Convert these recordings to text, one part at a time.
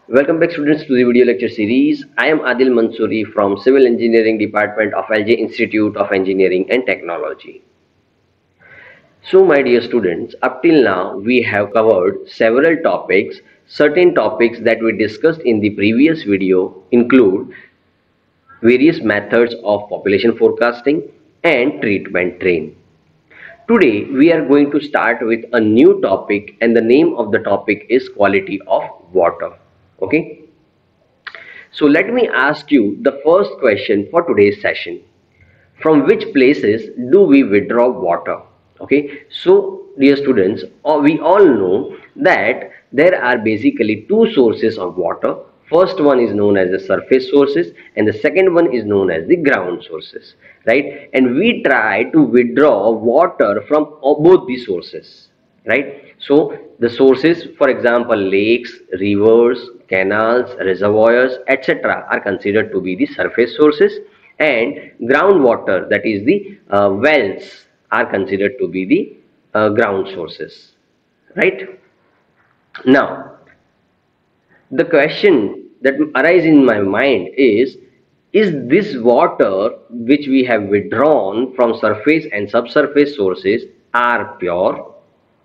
Welcome back students to the video lecture series. I am Adil Mansoori from Civil Engineering Department of LJ Institute of Engineering and Technology. So my dear students, up till now we have covered several topics. Certain topics that we discussed in the previous video include various methods of population forecasting and treatment train. Today we are going to start with a new topic, and the name of the topic is quality of water. Okay. So let me ask you the first question for today's session. From which places do we withdraw water? Okay, so dear students, we all know that there are basically two sources of water. First one is known as the surface sources and the second one is known as the ground sources, right? And we try to withdraw water from both the sources, right? So the sources, for example, lakes, rivers, canals, reservoirs, etc. are considered to be the surface sources, and groundwater, that is the wells, are considered to be the ground sources, right? Now the question that arises in my mind is this water which we have withdrawn from surface and subsurface sources are pure,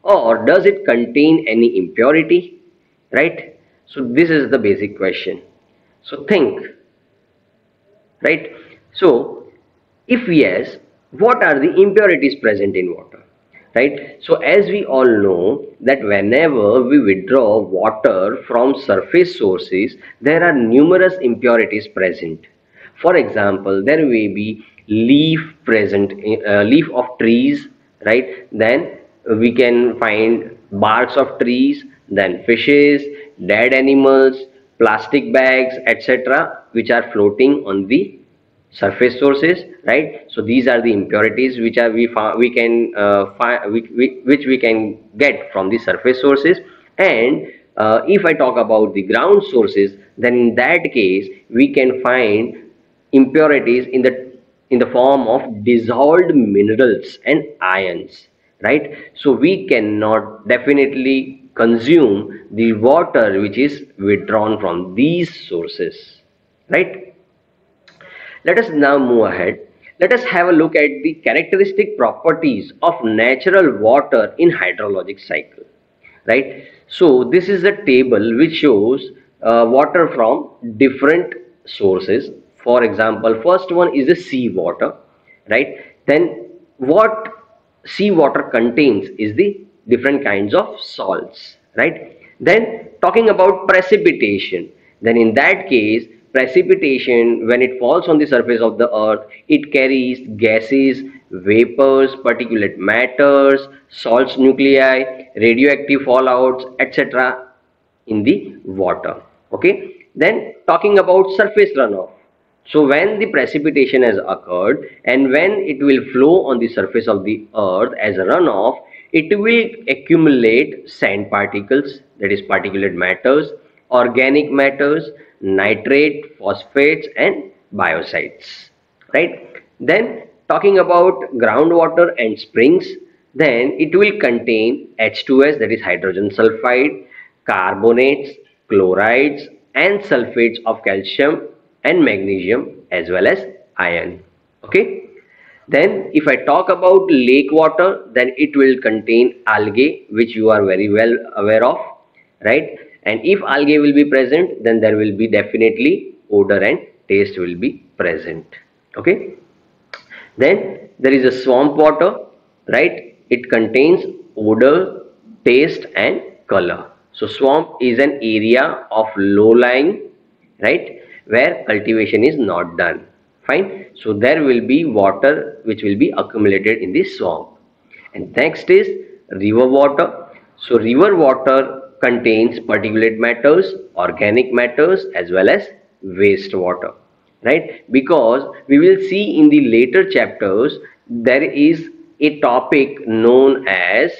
or does it contain any impurity, right? So this is the basic question. So think, right? So if yes, what are the impurities present in water, right? So as we all know that whenever we withdraw water from surface sources, there are numerous impurities present. For example, there may be leaf present, leaf of trees, right? Then we can find barks of trees, then fishes, dead animals, plastic bags, etc., which are floating on the surface sources, right? So these are the impurities which are we can find, which we can get from the surface sources. And if I talk about the ground sources, then in that case we can find impurities in the form of dissolved minerals and ions, right? So we cannot definitely consume the water which is withdrawn from these sources, right? Let us now move ahead. Let us have a look at the characteristic properties of natural water in hydrologic cycle, right? So this is a table which shows water from different sources. For example, first one is the sea water, right? Then what sea water contains is the different kinds of salts, right? Then talking about precipitation, then in that case precipitation, when it falls on the surface of the earth, it carries gases, vapors, particulate matters, salts nuclei, radioactive fallouts, etc. in the water. Okay, then talking about surface runoff. So when the precipitation has occurred and when it will flow on the surface of the earth as a runoff, it will accumulate sand particles, that is particulate matters, organic matters, nitrate, phosphates and biocides, right? Then talking about groundwater and springs, then it will contain H2S, that is hydrogen sulfide, carbonates, chlorides and sulfates of calcium and magnesium as well as iron. Okay. Then if I talk about lake water, then it will contain algae, which you are very well aware of, right? And if algae will be present, then there will be definitely odor and taste will be present. Okay. Then there is a swamp water, right? It contains odor, taste and color. So swamp is an area of low lying, right, where cultivation is not done. Fine. So there will be water which will be accumulated in the swamp. And next is river water. So river water contains particulate matters, organic matters as well as waste water, right? Because we will see in the later chapters there is a topic known as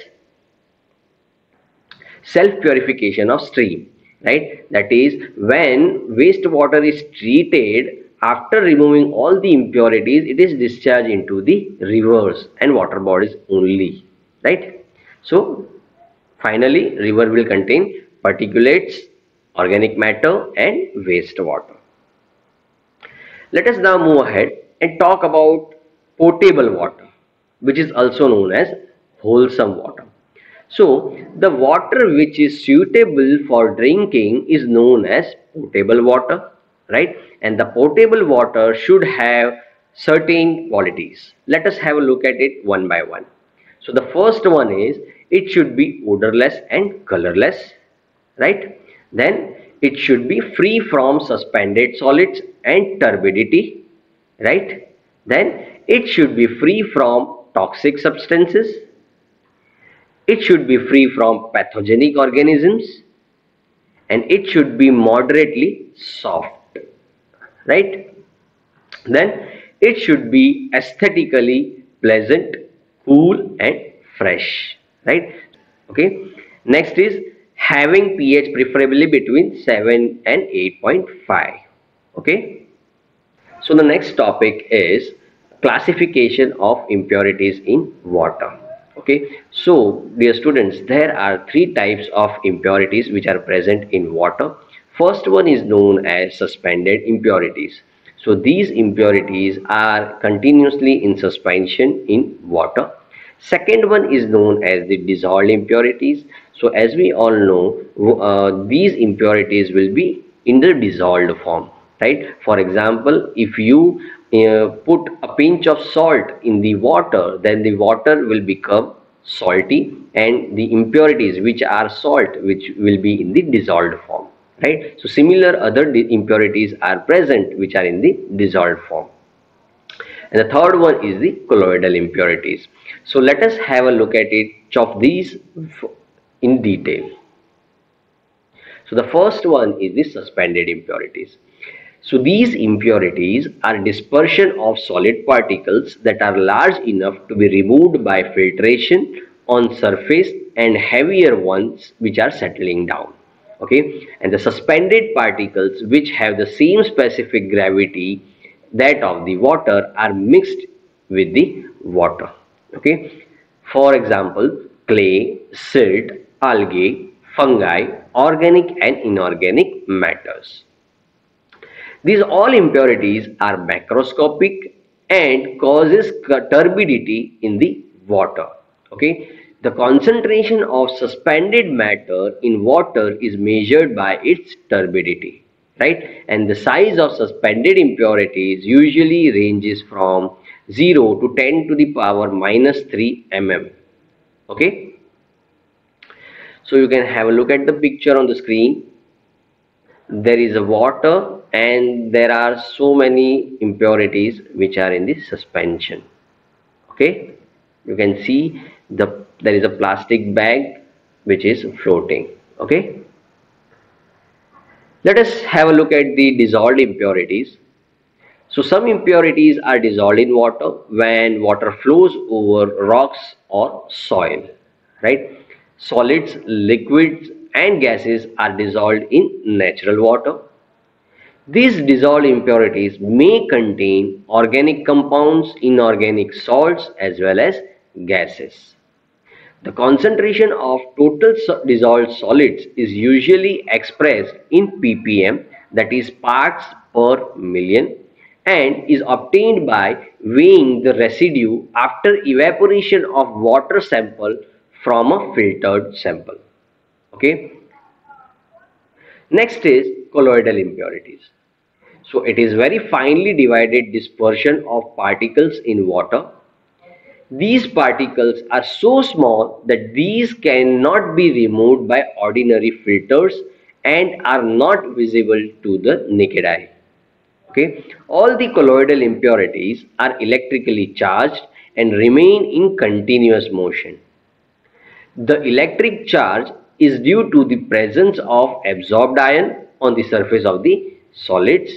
self purification of stream, right? That is, when wastewater is treated, after removing all the impurities, it is discharged into the rivers and water bodies only, right? So finally river will contain particulates, organic matter and wastewater. Let us now move ahead and talk about potable water, which is also known as wholesome water. So, the water which is suitable for drinking is known as potable water, right? And the potable water should have certain qualities. Let us have a look at it one by one. So, the first one is it should be odorless and colorless, right? Then it should be free from suspended solids and turbidity, right? Then it should be free from toxic substances. It should be free from pathogenic organisms, and it should be moderately soft, right? Then it should be aesthetically pleasant, cool and fresh, right? Okay. Next is having pH preferably between 7 and 8.5. Okay. So the next topic is classification of impurities in water. Okay, so dear students, there are three types of impurities which are present in water. First one is known as suspended impurities. So these impurities are continuously in suspension in water. Second one is known as the dissolved impurities. So as we all know, these impurities will be in the dissolved form, right? For example, if you put a pinch of salt in the water, then the water will become salty and the impurities which are salt which will be in the dissolved form, right? So similar other impurities are present which are in the dissolved form. And the third one is the colloidal impurities. So let us have a look at each of these in detail. So the first one is the suspended impurities. So these impurities are dispersion of solid particles that are large enough to be removed by filtration on surface and heavier ones which are settling down. Okay, and the suspended particles which have the same specific gravity that of the water are mixed with the water. Okay, for example, clay, silt, algae, fungi, organic and inorganic matters. These all impurities are macroscopic and causes turbidity in the water. Okay, the concentration of suspended matter in water is measured by its turbidity, right? And the size of suspended impurities usually ranges from 0 to 10 to the power minus 3 mm. Okay, so you can have a look at the picture on the screen. There is a water and there are so many impurities which are in the suspension. Okay, you can see there is a plastic bag which is floating. Okay, let us have a look at the dissolved impurities. So some impurities are dissolved in water when water flows over rocks or soil, right? Solids, liquids and gases are dissolved in natural water. These dissolved impurities may contain organic compounds, inorganic salts as well as gases. The concentration of total dissolved solids is usually expressed in ppm, that is parts per million, and is obtained by weighing the residue after evaporation of water sample from a filtered sample. Okay. Next is colloidal impurities. So it is very finely divided dispersion of particles in water. These particles are so small that these cannot be removed by ordinary filters and are not visible to the naked eye. Okay, all the colloidal impurities are electrically charged and remain in continuous motion. The electric charge is due to the presence of absorbed ion on the surface of the solids.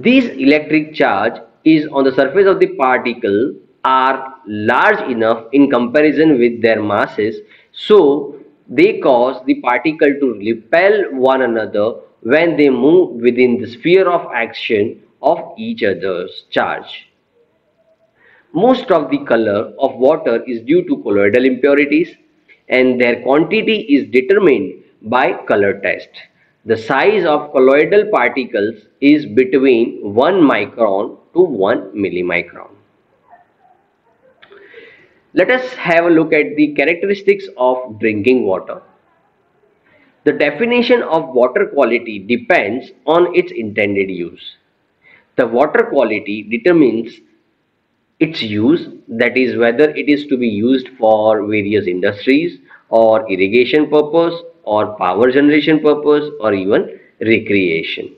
These electric charge is on the surface of the particle are large enough in comparison with their masses, so they cause the particle to repel one another when they move within the sphere of action of each other's charge. Most of the color of water is due to colloidal impurities, and their quantity is determined by color test. The size of colloidal particles is between 1 micron to 1 millimicron. Let us have a look at the characteristics of drinking water. The definition of water quality depends on its intended use. The water quality determines its use, that is whether it is to be used for various industries or irrigation purpose or power generation purpose or even recreation.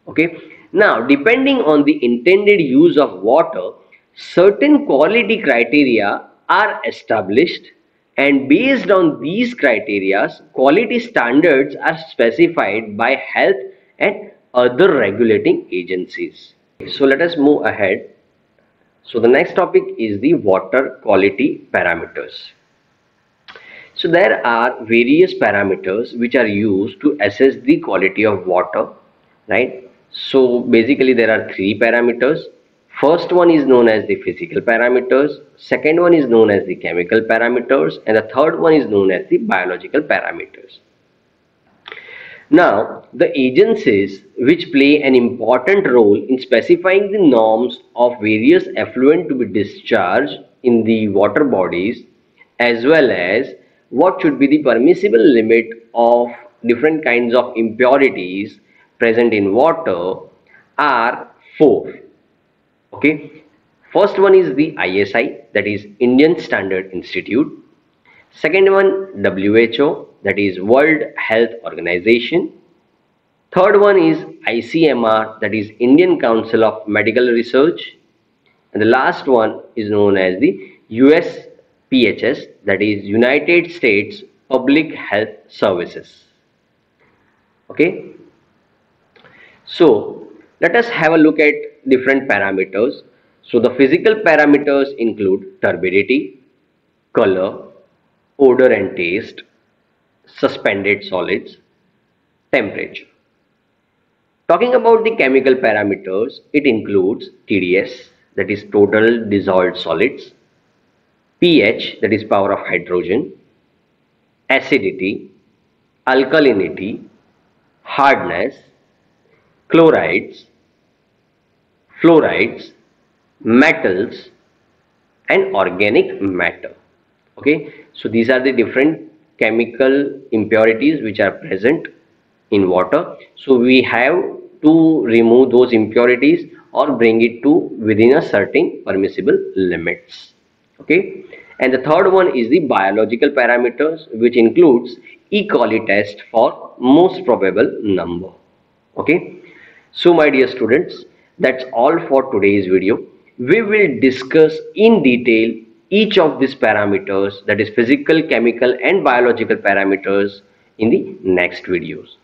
Okay, now depending on the intended use of water, certain quality criteria are established, and based on these criteria quality standards are specified by health and other regulating agencies. So let us move ahead. So the next topic is the water quality parameters. So there are various parameters which are used to assess the quality of water, right? So basically there are three parameters. First one is known as the physical parameters, second one is known as the chemical parameters, and the third one is known as the biological parameters. Now, the agencies which play an important role in specifying the norms of various effluent to be discharged in the water bodies, as well as what should be the permissible limit of different kinds of impurities present in water, are four. Okay, first one is the ISI, that is Indian Standard Institute. Second one, WHO, that is World Health Organization. Third one is ICMR, that is Indian Council of Medical Research. And the last one is known as the USPHS, that is United States Public Health Services. Okay, so let us have a look at different parameters. So the physical parameters include turbidity, color, odor and taste, suspended solids, temperature. Talking about the chemical parameters, it includes TDS, that is total dissolved solids, pH, that is power of hydrogen, acidity, alkalinity, hardness, chlorides, fluorides, metals, and organic matter. Okay, so these are the different chemical impurities which are present in water. So we have to remove those impurities or bring it to within a certain permissible limits. Okay, and the third one is the biological parameters, which includes E. coli test for most probable number. Okay, so my dear students, that's all for today's video. We will discuss in detail each of these parameters, that is physical, chemical and biological parameters, in the next videos.